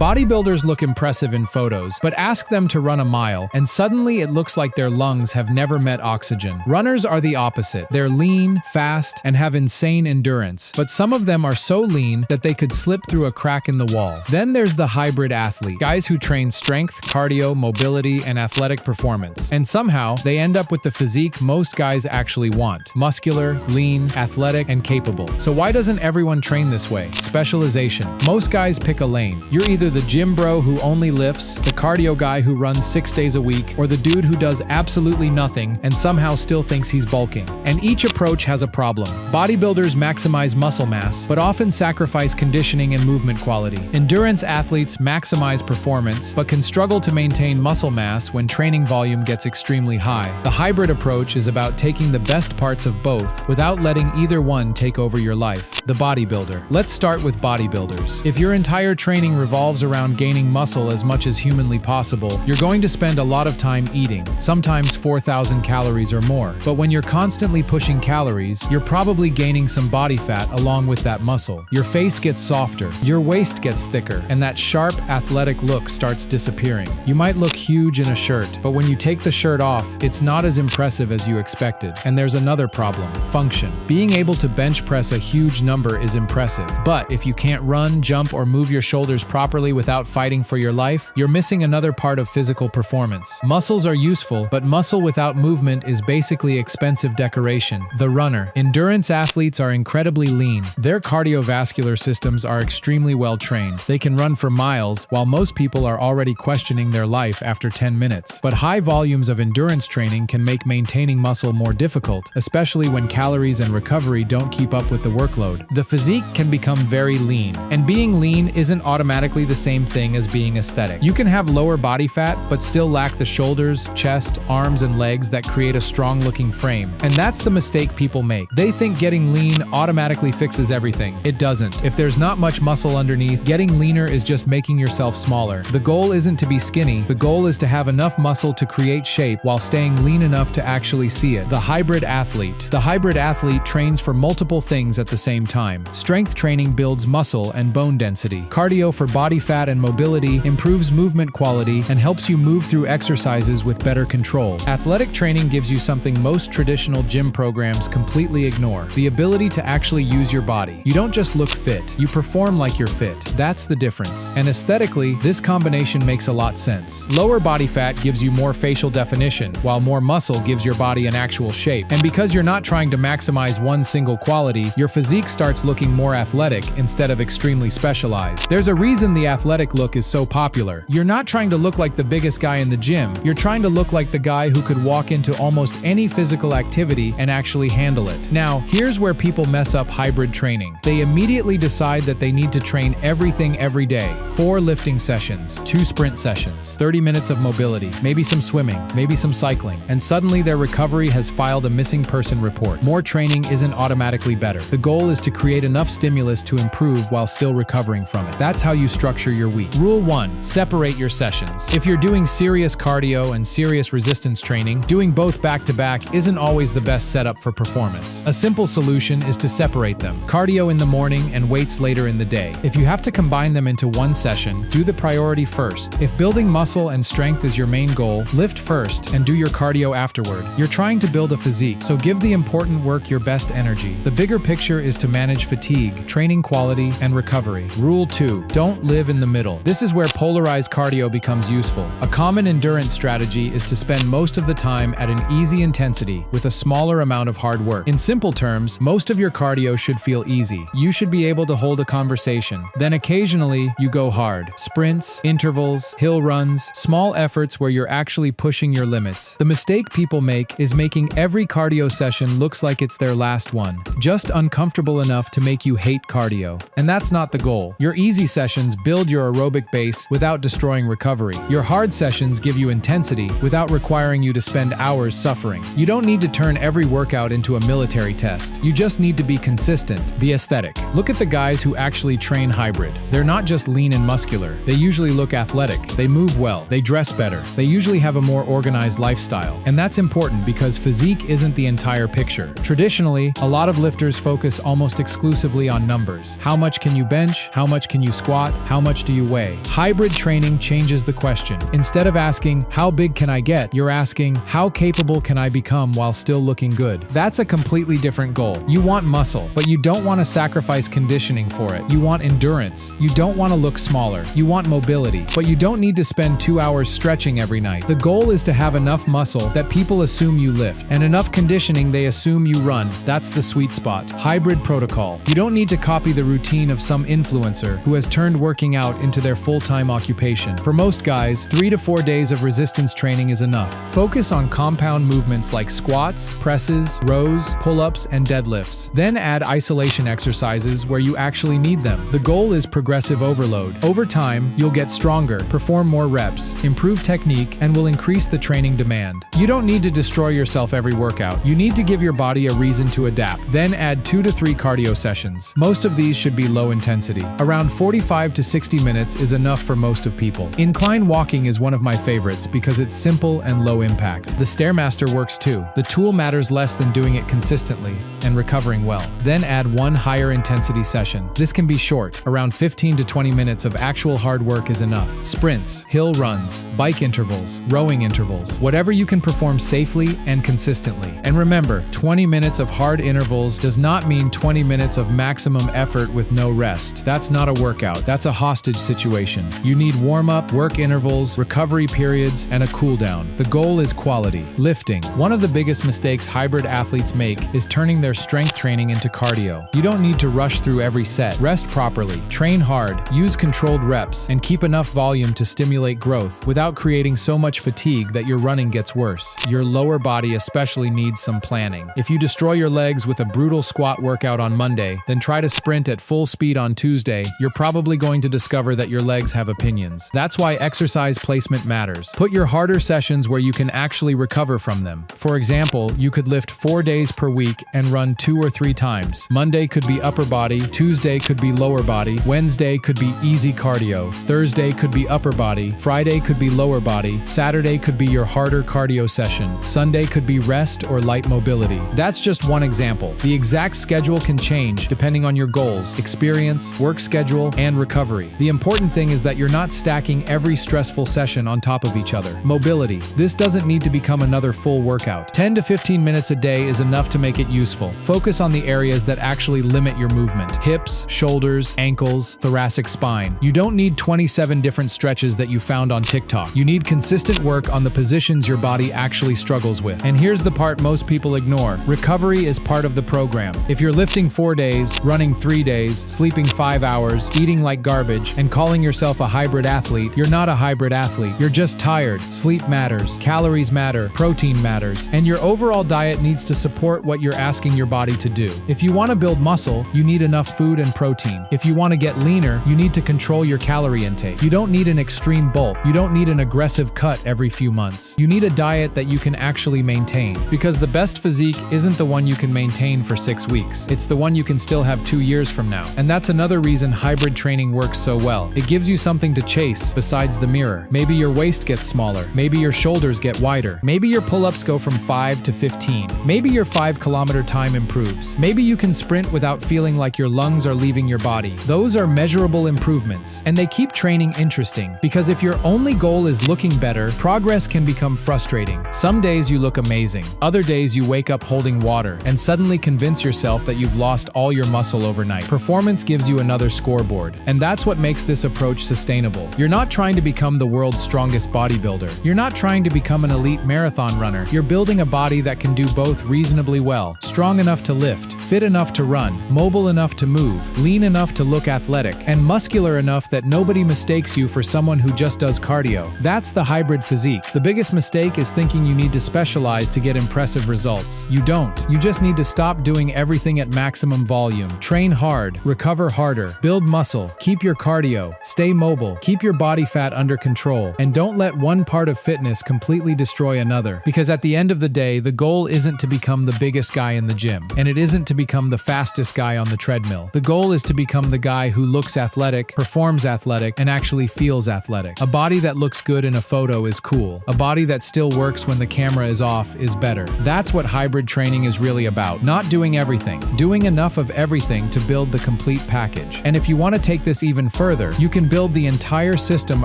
Bodybuilders look impressive in photos, but ask them to run a mile, and suddenly it looks like their lungs have never met oxygen. Runners are the opposite. They're lean, fast, and have insane endurance, but some of them are so lean that they could slip through a crack in the wall. Then there's the hybrid athlete, guys who train strength, cardio, mobility, and athletic performance. And somehow, they end up with the physique most guys actually want. Muscular, lean, athletic, and capable. So why doesn't everyone train this way? Specialization. Most guys pick a lane. You're either the gym bro who only lifts, the cardio guy who runs 6 days a week, or the dude who does absolutely nothing and somehow still thinks he's bulking. And each approach has a problem. Bodybuilders maximize muscle mass, but often sacrifice conditioning and movement quality. Endurance athletes maximize performance, but can struggle to maintain muscle mass when training volume gets extremely high. The hybrid approach is about taking the best parts of both without letting either one take over your life. The bodybuilder. Let's start with bodybuilders. If your entire training revolves around gaining muscle as much as humanly possible, you're going to spend a lot of time eating, sometimes 4,000 calories or more. But when you're constantly pushing calories, you're probably gaining some body fat along with that muscle. Your face gets softer, your waist gets thicker, and that sharp, athletic look starts disappearing. You might look huge in a shirt, but when you take the shirt off, it's not as impressive as you expected. And there's another problem: function. Being able to bench press a huge number is impressive, but if you can't run, jump, or move your shoulders properly without fighting for your life, you're missing another part of physical performance. Muscles are useful, but muscle without movement is basically expensive decoration. The runner. Endurance athletes are incredibly lean. Their cardiovascular systems are extremely well trained. They can run for miles, while most people are already questioning their life after 10 minutes. But high volumes of endurance training can make maintaining muscle more difficult, especially when calories and recovery don't keep up with the workload. The physique can become very lean, and being lean isn't automatically the same thing as being aesthetic. You can have lower body fat, but still lack the shoulders, chest, arms, and legs that create a strong-looking frame. And that's the mistake people make. They think getting lean automatically fixes everything. It doesn't. If there's not much muscle underneath, getting leaner is just making yourself smaller. The goal isn't to be skinny. The goal is to have enough muscle to create shape while staying lean enough to actually see it. The hybrid athlete. The hybrid athlete trains for multiple things at the same time. Strength training builds muscle and bone density. Cardio for body fat and mobility improves movement quality and helps you move through exercises with better control. Athletic training gives you something most traditional gym programs completely ignore: the ability to actually use your body. You don't just look fit, you perform like you're fit. That's the difference. And aesthetically, this combination makes a lot sense. Lower body fat gives you more facial definition, while more muscle gives your body an actual shape. And because you're not trying to maximize one single quality, your physique starts looking more athletic instead of extremely specialized. There's a reason the athletic look is so popular. You're not trying to look like the biggest guy in the gym. You're trying to look like the guy who could walk into almost any physical activity and actually handle it. Now, here's where people mess up hybrid training. They immediately decide that they need to train everything every day. 4 lifting sessions, 2 sprint sessions, 30 minutes of mobility, maybe some swimming, maybe some cycling, and suddenly their recovery has filed a missing person report. More training isn't automatically better. The goal is to create enough stimulus to improve while still recovering from it. That's how you structure your week. Rule 1: separate your sessions. If you're doing serious cardio and serious resistance training, doing both back-to-back isn't always the best setup for performance. A simple solution is to separate them. Cardio in the morning and weights later in the day. If you have to combine them into one session, do the priority first. If building muscle and strength is your main goal, lift first and do your cardio afterward. You're trying to build a physique, so give the important work your best energy. The bigger picture is to manage fatigue, training quality, and recovery. Rule 2: don't live in the middle. This is where polarized cardio becomes useful. A common endurance strategy is to spend most of the time at an easy intensity with a smaller amount of hard work. In simple terms, most of your cardio should feel easy. You should be able to hold a conversation. Then occasionally, you go hard. Sprints, intervals, hill runs, small efforts where you're actually pushing your limits. The mistake people make is making every cardio session looks like it's their last one, just uncomfortable enough to make you hate cardio. And that's not the goal. Your easy sessions build your aerobic base without destroying recovery. Your hard sessions give you intensity without requiring you to spend hours suffering. You don't need to turn every workout into a military test. You just need to be consistent. The aesthetic. Look at the guys who actually train hybrid. They're not just lean and muscular. They usually look athletic. They move well. They dress better. They usually have a more organized lifestyle. And that's important because physique isn't the entire picture. Traditionally, a lot of lifters focus almost exclusively on numbers. How much can you bench? How much can you squat? How much much do you weigh? Hybrid training changes the question. Instead of asking, how big can I get? You're asking, how capable can I become while still looking good? That's a completely different goal. You want muscle, but you don't want to sacrifice conditioning for it. You want endurance. You don't want to look smaller. You want mobility, but you don't need to spend 2 hours stretching every night. The goal is to have enough muscle that people assume you lift, and enough conditioning they assume you run. That's the sweet spot. Hybrid protocol. You don't need to copy the routine of some influencer who has turned working out into their full-time occupation. For most guys, 3 to 4 days of resistance training is enough. Focus on compound movements like squats, presses, rows, pull-ups, and deadlifts. Then add isolation exercises where you actually need them. The goal is progressive overload. Over time, you'll get stronger, perform more reps, improve technique, and will increase the training demand. You don't need to destroy yourself every workout. You need to give your body a reason to adapt. Then add 2 to 3 cardio sessions. Most of these should be low intensity. Around 45 to 60 minutes is enough for most of people. Incline walking is one of my favorites because it's simple and low impact. The Stairmaster works too. The tool matters less than doing it consistently and recovering well. Then add 1 higher intensity session. This can be short. Around 15 to 20 minutes of actual hard work is enough. Sprints, hill runs, bike intervals, rowing intervals, whatever you can perform safely and consistently. And remember, 20 minutes of hard intervals does not mean 20 minutes of maximum effort with no rest. That's not a workout. That's a hostage situation. You need warm-up, work intervals, recovery periods, and a cool-down. The goal is quality. Lifting. One of the biggest mistakes hybrid athletes make is turning their strength training into cardio. You don't need to rush through every set. Rest properly, train hard, use controlled reps, and keep enough volume to stimulate growth without creating so much fatigue that your running gets worse. Your lower body especially needs some planning. If you destroy your legs with a brutal squat workout on Monday, then try to sprint at full speed on Tuesday, you're probably going to discover that your legs have opinions. That's why exercise placement matters. Put your harder sessions where you can actually recover from them. For example, you could lift 4 days per week and run 2 or 3 times. Monday could be upper body, Tuesday could be lower body, Wednesday could be easy cardio, Thursday could be upper body, Friday could be lower body, Saturday could be your harder cardio session, Sunday could be rest or light mobility. That's just one example. The exact schedule can change depending on your goals, experience, work schedule, and recovery. The important thing is that you're not stacking every stressful session on top of each other. Mobility. This doesn't need to become another full workout. 10 to 15 minutes a day is enough to make it useful. Focus on the areas that actually limit your movement. Hips, shoulders, ankles, thoracic spine. You don't need 27 different stretches that you found on TikTok. You need consistent work on the positions your body actually struggles with. And here's the part most people ignore. Recovery is part of the program. If you're lifting 4 days, running 3 days, sleeping 5 hours, eating like garbage, and calling yourself a hybrid athlete, you're not a hybrid athlete. You're just tired. Sleep matters. Calories matter. Protein matters. And your overall diet needs to support what you're asking your body to do. If you want to build muscle, you need enough food and protein. If you want to get leaner, you need to control your calorie intake. You don't need an extreme bulk. You don't need an aggressive cut every few months. You need a diet that you can actually maintain. Because the best physique isn't the one you can maintain for 6 weeks. It's the one you can still have 2 years from now. And that's another reason hybrid training works so well. It gives you something to chase besides the mirror. Maybe your waist gets smaller. Maybe your shoulders get wider. Maybe your pull-ups go from 5 to 15. Maybe your 5-kilometer time improves. Maybe you can sprint without feeling like your lungs are leaving your body. Those are measurable improvements. And they keep training interesting. Because if your only goal is looking better, progress can become frustrating. Some days you look amazing. Other days you wake up holding water and suddenly convince yourself that you've lost all your muscle overnight. Performance gives you another scoreboard. And that's what makes this approach sustainable. You're not trying to become the world's strongest bodybuilder. You're not trying to become an elite marathon runner. You're building a body that can do both reasonably well. Strong enough to lift, fit enough to run, mobile enough to move, lean enough to look athletic, and muscular enough that nobody mistakes you for someone who just does cardio. That's the hybrid physique. The biggest mistake is thinking you need to specialize to get impressive results. You don't. You just need to stop doing everything at maximum volume. Train hard, recover harder, build muscle, keep your cardio, stay mobile, keep your body fat under control, and don't let one part of fitness completely destroy another. Because at the end of the day, the goal isn't to become the biggest guy in the gym, and it isn't to become the fastest guy on the treadmill. The goal is to become the guy who looks athletic, performs athletic, and actually feels athletic. A body that looks good in a photo is cool. A body that still works when the camera is off is better. That's what hybrid training is really about. Not doing everything, doing enough of everything to build the complete package. And if you want to take this even further, you can build the entire system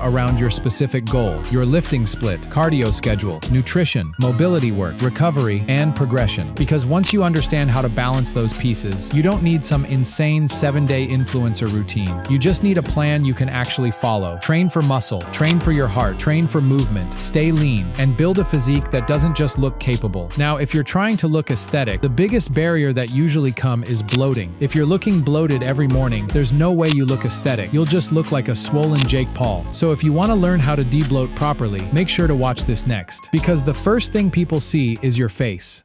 around your specific goal, your lifting split, cardio schedule, nutrition, mobility work, recovery, and progression. Because once you understand how to balance those pieces, you don't need some insane 7-day influencer routine. You just need a plan you can actually follow. Train for muscle, train for your heart, train for movement, stay lean, and build a physique that doesn't just look capable. Now, if you're trying to look aesthetic, the biggest barrier that usually comes is bloating. If you're looking bloated every morning, there's no way you look aesthetic. You'll just look like a swollen Jake Paul. So if you want to learn how to debloat properly, make sure to watch this next. Because the first thing people see is your face.